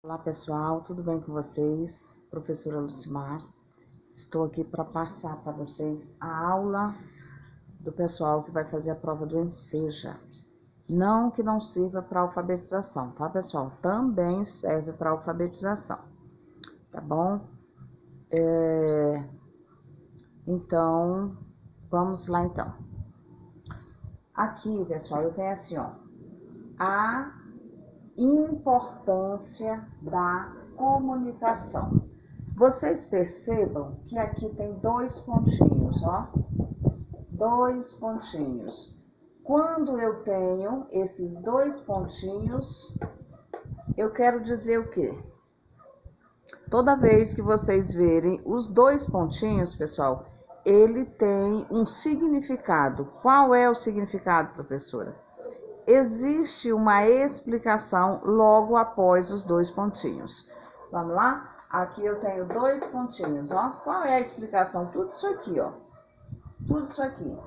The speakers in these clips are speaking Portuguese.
Olá pessoal, tudo bem com vocês? Professora Lucimar, estou aqui para passar para vocês a aula do pessoal que vai fazer a prova do Enseja. Não que não sirva para alfabetização, tá pessoal? Também serve para alfabetização, tá bom? Então, vamos lá então. Aqui pessoal, eu tenho assim ó, a importância da comunicação. Vocês percebam que aqui tem dois pontinhos, ó. Dois pontinhos. Quando eu tenho esses dois pontinhos, eu quero dizer o quê? Toda vez que vocês verem os dois pontinhos, pessoal, ele tem um significado. Qual é o significado, professora? Existe uma explicação logo após os dois pontinhos. Vamos lá? Aqui eu tenho dois pontinhos, ó. Qual é a explicação? Tudo isso aqui, ó. Tudo isso aqui.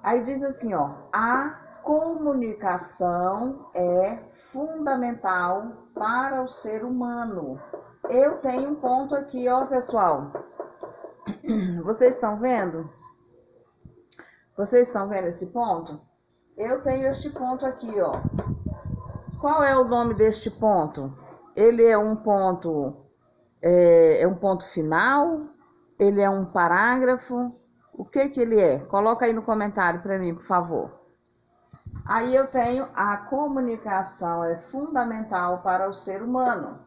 Aí diz assim, ó. A comunicação é fundamental para o ser humano. Eu tenho um ponto aqui, ó, pessoal. Vocês estão vendo? Vocês estão vendo esse ponto? Eu tenho este ponto aqui, ó. Qual é o nome deste ponto? Ele é um ponto, um ponto final? Ele é um parágrafo? O que que ele é? Coloca aí no comentário para mim, por favor. Aí eu tenho a comunicação é fundamental para o ser humano.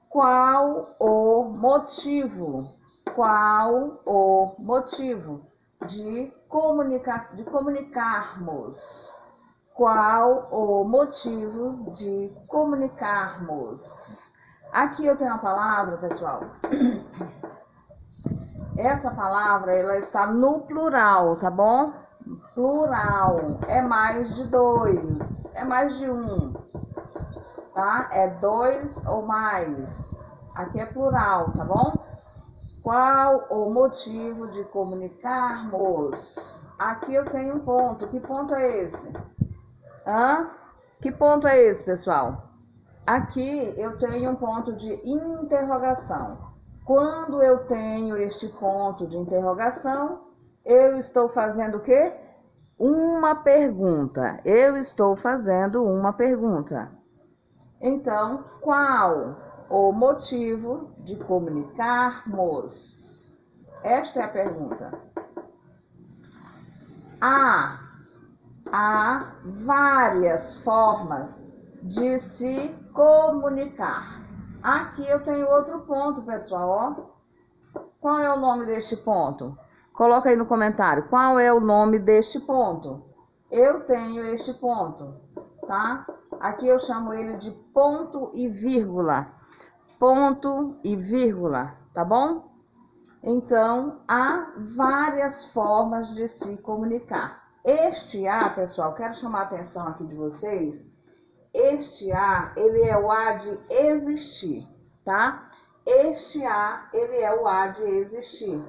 Qual o motivo? Qual o motivo de comunicarmos? Qual o motivo de comunicarmos? Aqui eu tenho uma palavra, pessoal. Essa palavra, ela está no plural, tá bom? Plural. É mais de dois. É mais de um. Tá? É dois ou mais. Aqui é plural, tá bom? Qual o motivo de comunicarmos? Aqui eu tenho um ponto. Que ponto é esse? Que ponto é esse, pessoal? Aqui eu tenho um ponto de interrogação. Quando eu tenho este ponto de interrogação, eu estou fazendo o quê? Uma pergunta. Eu estou fazendo uma pergunta. Então, qual o motivo de comunicarmos? Esta é a pergunta. Há várias formas de se comunicar. Aqui eu tenho outro ponto, pessoal, ó. Qual é o nome deste ponto? Coloca aí no comentário. Qual é o nome deste ponto? Eu tenho este ponto, tá? Aqui eu chamo ele de ponto e vírgula. Ponto e vírgula, tá bom? Então, há várias formas de se comunicar. Este A, pessoal, quero chamar a atenção aqui de vocês. Este A, ele é o A de existir, tá? Este A, ele é o A de existir.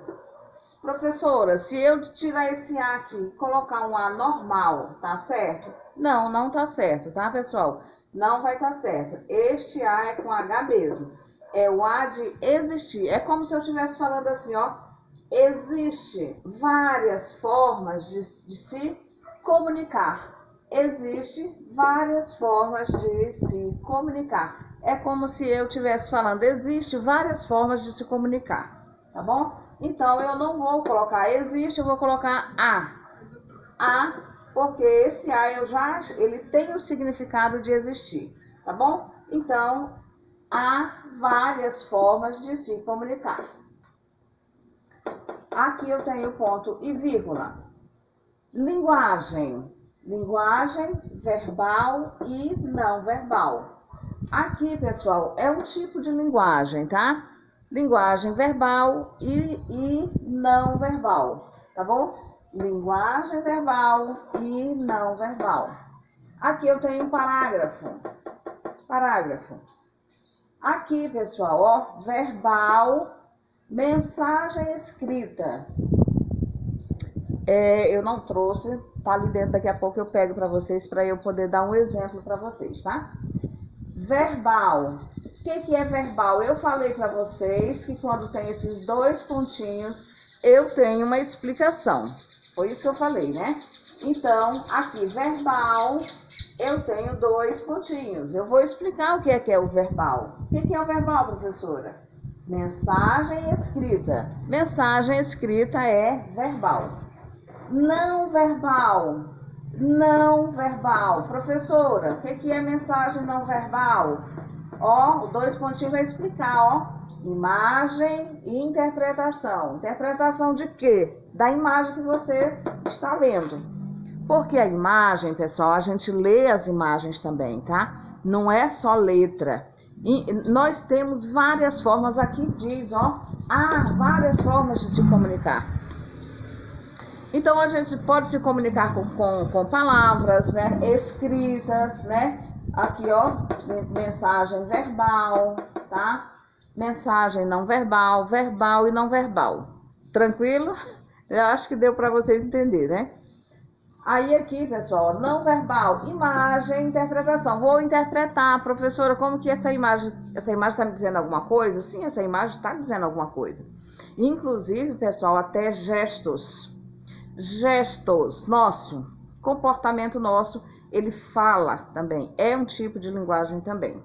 Professora, se eu tirar esse A aqui e colocar um A normal, tá certo? Não, não tá certo, tá, pessoal? Não vai tá certo. Este A é com H mesmo. É o A de existir. É como se eu estivesse falando assim, ó. Existe várias formas de se comunicar. Existe várias formas de se comunicar. É como se eu estivesse falando, existe várias formas de se comunicar, tá bom? Então, eu não vou colocar existe, eu vou colocar A. A, porque esse A ele tem o significado de existir, tá bom? Então, há várias formas de se comunicar. Aqui eu tenho ponto e vírgula. Linguagem. Linguagem verbal e não verbal. Aqui, pessoal, é um tipo de linguagem, tá? Linguagem verbal e não verbal, tá bom? Linguagem verbal e não verbal. Aqui eu tenho um parágrafo. Parágrafo. Aqui, pessoal, ó, verbal, mensagem escrita. Eu não trouxe, tá ali dentro, daqui a pouco eu pego para vocês, para eu poder dar um exemplo para vocês, tá? Verbal, que é verbal? Eu falei para vocês que quando tem esses dois pontinhos, eu tenho uma explicação. Foi isso que eu falei, né? Então, aqui, verbal, eu tenho dois pontinhos. Eu vou explicar o que é o verbal. O que é o verbal, professora? Mensagem escrita. Mensagem escrita é verbal. Não verbal. Não verbal. Professora, o que é mensagem não verbal? Ó, o dois pontinhos vai explicar, ó. Imagem e interpretação. Interpretação de quê? Da imagem que você está lendo. Porque a imagem, pessoal, a gente lê as imagens também, tá? Não é só letra. E nós temos várias formas, aqui diz, ó. Várias formas de se comunicar. Então, a gente pode se comunicar com palavras, né? Escritas, né? Aqui, ó, mensagem verbal, tá? Mensagem não verbal, verbal e não verbal. Tranquilo? Eu acho que deu para vocês entenderem, né? Aí aqui, pessoal, não verbal, imagem, interpretação. Vou interpretar, professora, como que essa imagem está me dizendo alguma coisa? Sim, essa imagem está dizendo alguma coisa. Inclusive, pessoal, até gestos. Gestos, nosso, comportamento nosso, ele fala também. É um tipo de linguagem também.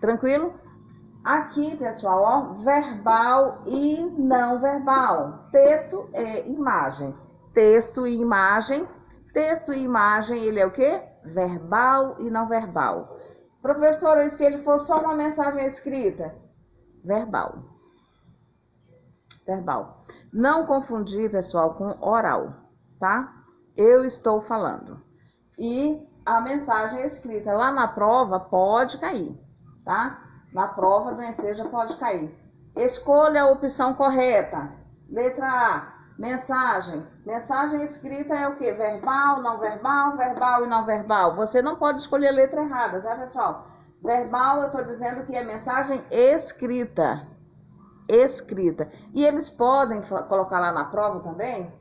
Tranquilo? Aqui, pessoal, ó, verbal e não verbal. Texto é imagem. Texto e imagem. Texto e imagem, ele é o quê? Verbal e não verbal. Professora, e se ele for só uma mensagem escrita? Verbal. Verbal. Não confundir, pessoal, com oral, tá? Eu estou falando. E a mensagem escrita lá na prova pode cair, tá? Na prova do Enseja pode cair. Escolha a opção correta. Letra A. Mensagem. Mensagem escrita é o quê? Verbal, não verbal, verbal e não verbal. Você não pode escolher a letra errada, tá, pessoal? Verbal, eu estou dizendo que é mensagem escrita. Escrita. E eles podem colocar lá na prova também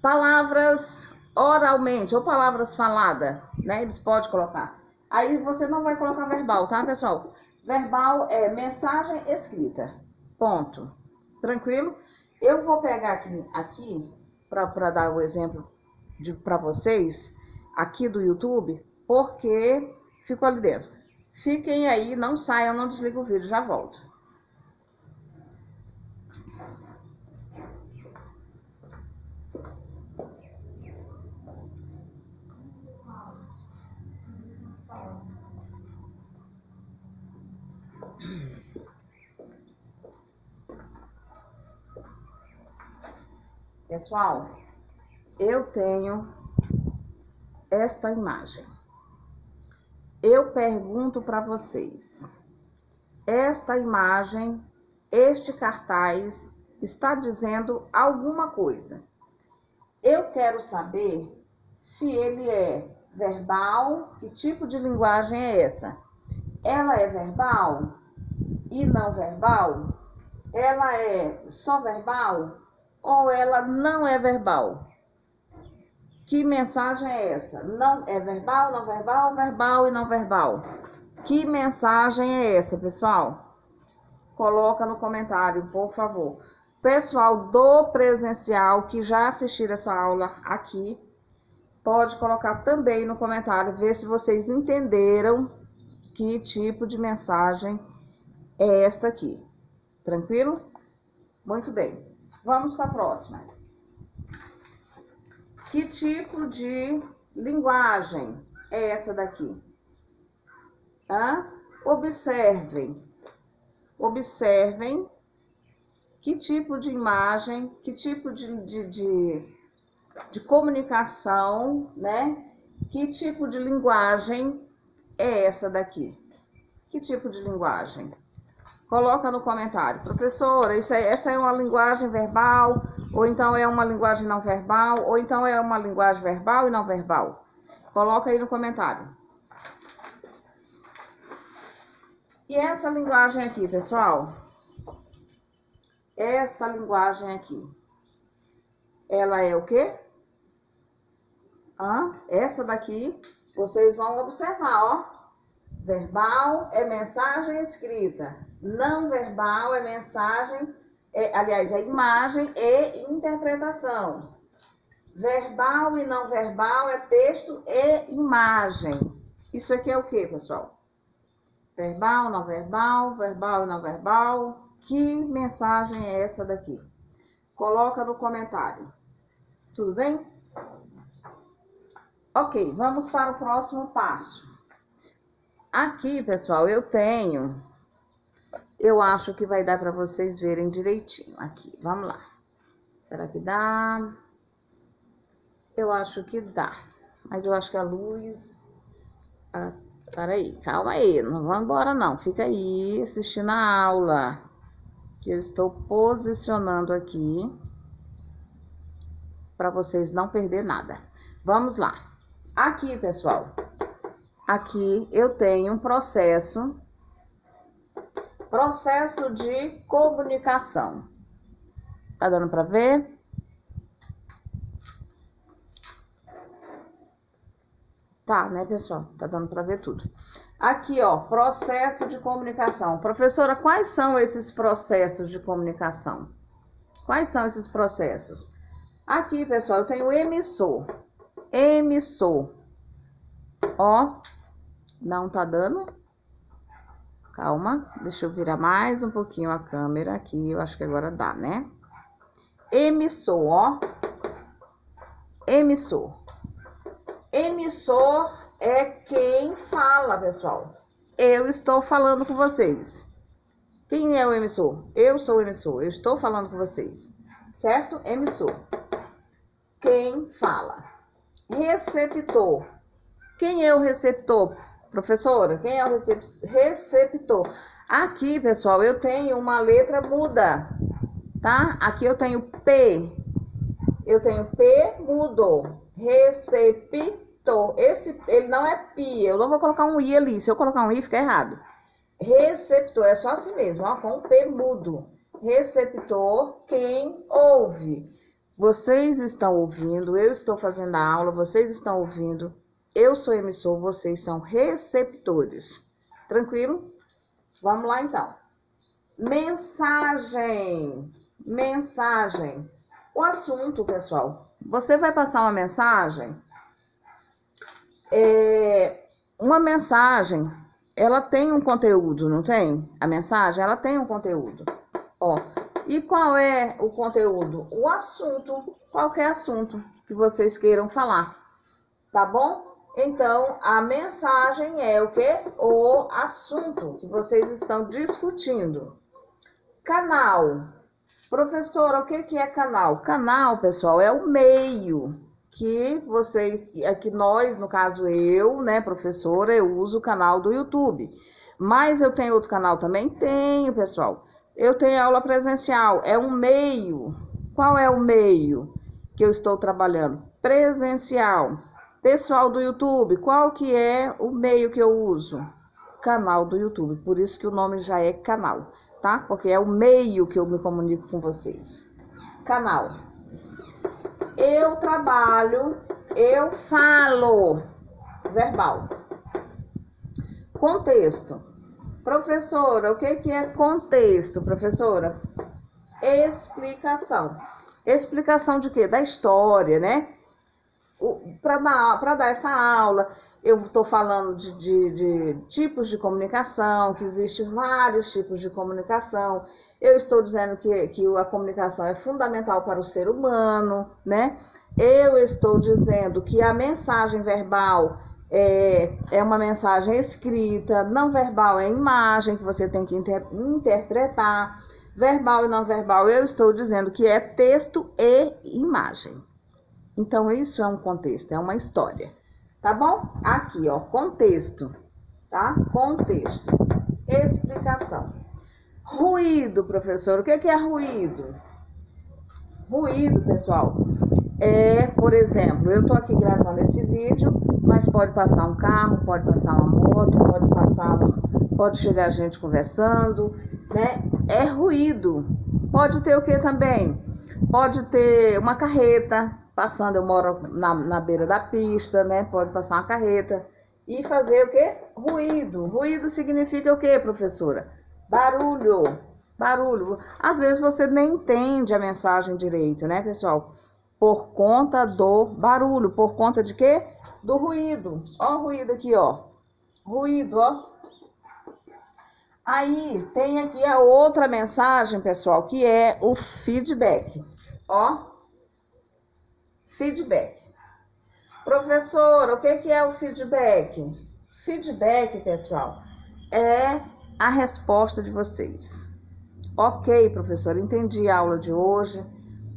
palavras oralmente ou palavras faladas, né? Eles podem colocar. Aí você não vai colocar verbal, tá, pessoal? Verbal é mensagem escrita. Ponto. Tranquilo? Eu vou pegar aqui para dar o exemplo para vocês, aqui do YouTube, porque ficou ali dentro. Fiquem aí, não saiam, não desliguem o vídeo, já volto. Pessoal, eu tenho esta imagem. Eu pergunto para vocês, esta imagem, este cartaz está dizendo alguma coisa. Eu quero saber se ele é verbal, que tipo de linguagem é essa? Ela é verbal e não verbal? Ela é só verbal ou ela não é verbal? Que mensagem é essa? Não é verbal, não verbal, verbal e não verbal. Que mensagem é essa, pessoal? Coloca no comentário, por favor. Pessoal do presencial que já assistiram essa aula aqui, pode colocar também no comentário, ver se vocês entenderam que tipo de mensagem é esta aqui. Tranquilo? Muito bem. Vamos para a próxima. Que tipo de linguagem é essa daqui? Observem. Observem que tipo de imagem, que tipo de comunicação, né? Que tipo de linguagem é essa daqui? Que tipo de linguagem? Coloca no comentário. Professora, essa é uma linguagem verbal, ou então é uma linguagem não verbal, ou então é uma linguagem verbal e não verbal. Coloca aí no comentário. E essa linguagem aqui, pessoal? Esta linguagem aqui, ela é o quê? Essa daqui, vocês vão observar, ó. Verbal é mensagem escrita. Não verbal é mensagem, aliás, é imagem e interpretação. Verbal e não verbal é texto e imagem. Isso aqui é o que, pessoal? Verbal, não verbal, verbal e não verbal. Que mensagem é essa daqui? Coloca no comentário. Tudo bem? Ok, vamos para o próximo passo. Aqui, pessoal, eu acho que vai dar para vocês verem direitinho aqui. Vamos lá. Será que dá? Eu acho que dá. Mas eu acho que a luz... Peraí, calma aí. Não vamos embora não. Fica aí assistindo a aula. Que eu estou posicionando aqui. Para vocês não perder nada. Vamos lá. Aqui, pessoal. Aqui eu tenho um processo de comunicação. Tá dando para ver? Tá, né, pessoal? Tá dando para ver tudo. Aqui, ó, processo de comunicação. Professora, quais são esses processos de comunicação? Quais são esses processos? Aqui, pessoal, eu tenho emissor. Emissor. Ó, não tá dando? Calma, deixa eu virar mais um pouquinho a câmera aqui. Eu acho que agora dá, né? Emissor, ó. Emissor. Emissor é quem fala, pessoal. Eu estou falando com vocês. Quem é o emissor? Eu sou o emissor. Eu estou falando com vocês. Certo? Emissor. Quem fala. Receptor. Quem é o receptor? Professora, quem é o receptor? Aqui, pessoal, eu tenho uma letra muda, tá? Aqui eu tenho P. Eu tenho P mudo. Receptor. Ele não é pi. Eu não vou colocar um i ali. Se eu colocar um i, fica errado. Receptor. É só assim mesmo, ó, com P mudo. Receptor, quem ouve. Vocês estão ouvindo, eu estou fazendo a aula, vocês estão ouvindo. Eu sou emissor, vocês são receptores. Tranquilo? Vamos lá, então. Mensagem. Mensagem. O assunto, pessoal. Você vai passar uma mensagem. Uma mensagem, ela tem um conteúdo, não tem? A mensagem, ela tem um conteúdo. Ó, e qual é o conteúdo? O assunto. Qualquer assunto que vocês queiram falar. Tá bom? Então, a mensagem é o quê? O assunto que vocês estão discutindo. Canal. Professora, o que é canal? Canal, pessoal, é o meio que nós, no caso eu, né, professora, eu uso o canal do YouTube. Mas eu tenho outro canal também? Tenho, pessoal. Eu tenho aula presencial, é um meio. Qual é o meio que eu estou trabalhando? Presencial. Pessoal do YouTube, qual que é o meio que eu uso? Canal do YouTube, por isso que o nome já é canal, tá? Porque é o meio que eu me comunico com vocês. Canal. Eu trabalho, eu falo. Verbal. Contexto. Professora, o que é contexto, professora? Explicação. Explicação de quê? Da história, né? Para dar essa aula, eu estou falando de tipos de comunicação, que existem vários tipos de comunicação. Eu estou dizendo que a comunicação é fundamental para o ser humano, né? Eu estou dizendo que a mensagem verbal é uma mensagem escrita, não verbal é imagem que você tem que interpretar. Verbal e não verbal, eu estou dizendo que é texto e imagem. Então, isso é um contexto, é uma história, tá bom? Aqui, ó, contexto, tá? Contexto, explicação. Ruído, professor, o que é ruído? Ruído, pessoal, por exemplo, eu tô aqui gravando esse vídeo, mas pode passar um carro, pode passar uma moto, pode chegar gente conversando, né? É ruído. Pode ter o que também? Pode ter uma carreta passando, eu moro na beira da pista, né? Pode passar uma carreta. e fazer o quê? Ruído. Ruído significa o quê, professora? Barulho. Barulho. Às vezes você nem entende a mensagem direito, né, pessoal? Por conta do barulho. Por conta de quê? Do ruído. Ó o ruído aqui, ó. Ruído, ó. Aí tem aqui a outra mensagem, pessoal, que é o feedback. Ó. Feedback. Professora, o que é o feedback? Feedback, pessoal, é a resposta de vocês. Ok, professora, entendi a aula de hoje.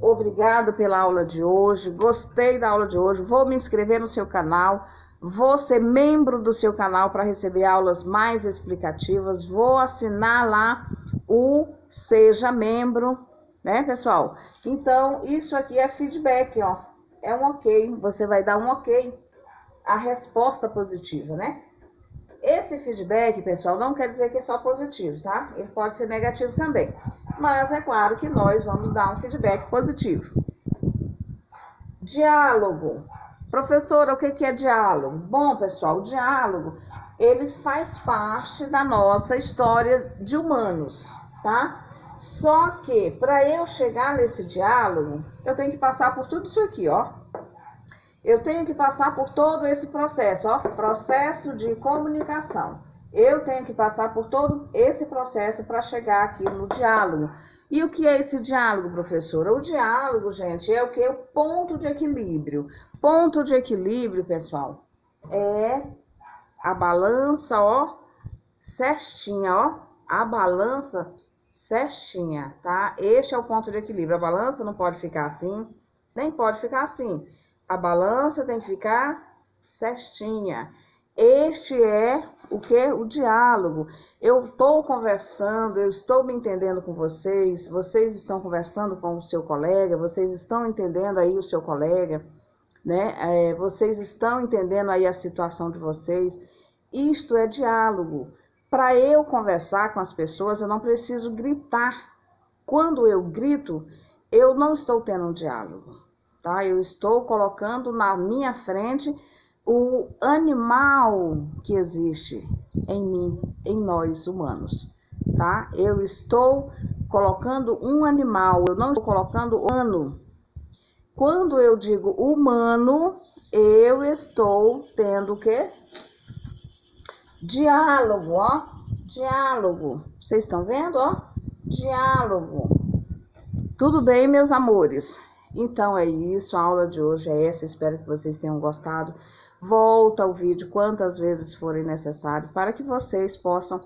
Obrigado pela aula de hoje. Gostei da aula de hoje. Vou me inscrever no seu canal. Vou ser membro do seu canal para receber aulas mais explicativas. Vou assinar lá o Seja Membro, né, pessoal? Então, isso aqui é feedback, ó. É um ok, você vai dar um ok, a resposta positiva, né? Esse feedback, pessoal, não quer dizer que é só positivo, tá? Ele pode ser negativo também. Mas é claro que nós vamos dar um feedback positivo. Diálogo. Professora, o que é diálogo? Bom, pessoal, o diálogo, ele faz parte da nossa história de humanos, tá? Só que, para eu chegar nesse diálogo, eu tenho que passar por tudo isso aqui, ó. Eu tenho que passar por todo esse processo, ó. Processo de comunicação. Eu tenho que passar por todo esse processo para chegar aqui no diálogo. E o que é esse diálogo, professora? O diálogo, gente, é o que? O ponto de equilíbrio. Ponto de equilíbrio, pessoal, é a balança, ó, certinha, ó. A balança certinha, tá? Este é o ponto de equilíbrio. A balança não pode ficar assim, nem pode ficar assim. A balança tem que ficar certinha. Este é o que? O diálogo. Eu estou conversando, eu estou me entendendo com vocês, vocês estão conversando com o seu colega, vocês estão entendendo aí o seu colega, né? Vocês estão entendendo aí a situação de vocês. Isto é diálogo. Para eu conversar com as pessoas, eu não preciso gritar. Quando eu grito, eu não estou tendo um diálogo, tá? Eu estou colocando na minha frente o animal que existe em mim, em nós humanos, tá? Eu estou colocando um animal, eu não estou colocando humano. Quando eu digo humano, eu estou tendo o quê? Diálogo, ó, diálogo. Vocês estão vendo, ó? Diálogo. Tudo bem, meus amores? Então é isso, a aula de hoje é essa. Eu espero que vocês tenham gostado. Volta o vídeo quantas vezes forem necessário para que vocês possam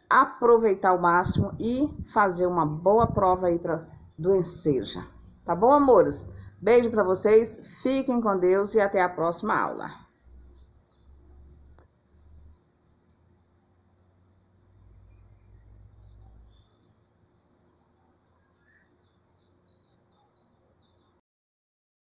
aproveitar ao máximo e fazer uma boa prova aí do Enseja. Tá bom, amores? Beijo para vocês, fiquem com Deus e até a próxima aula.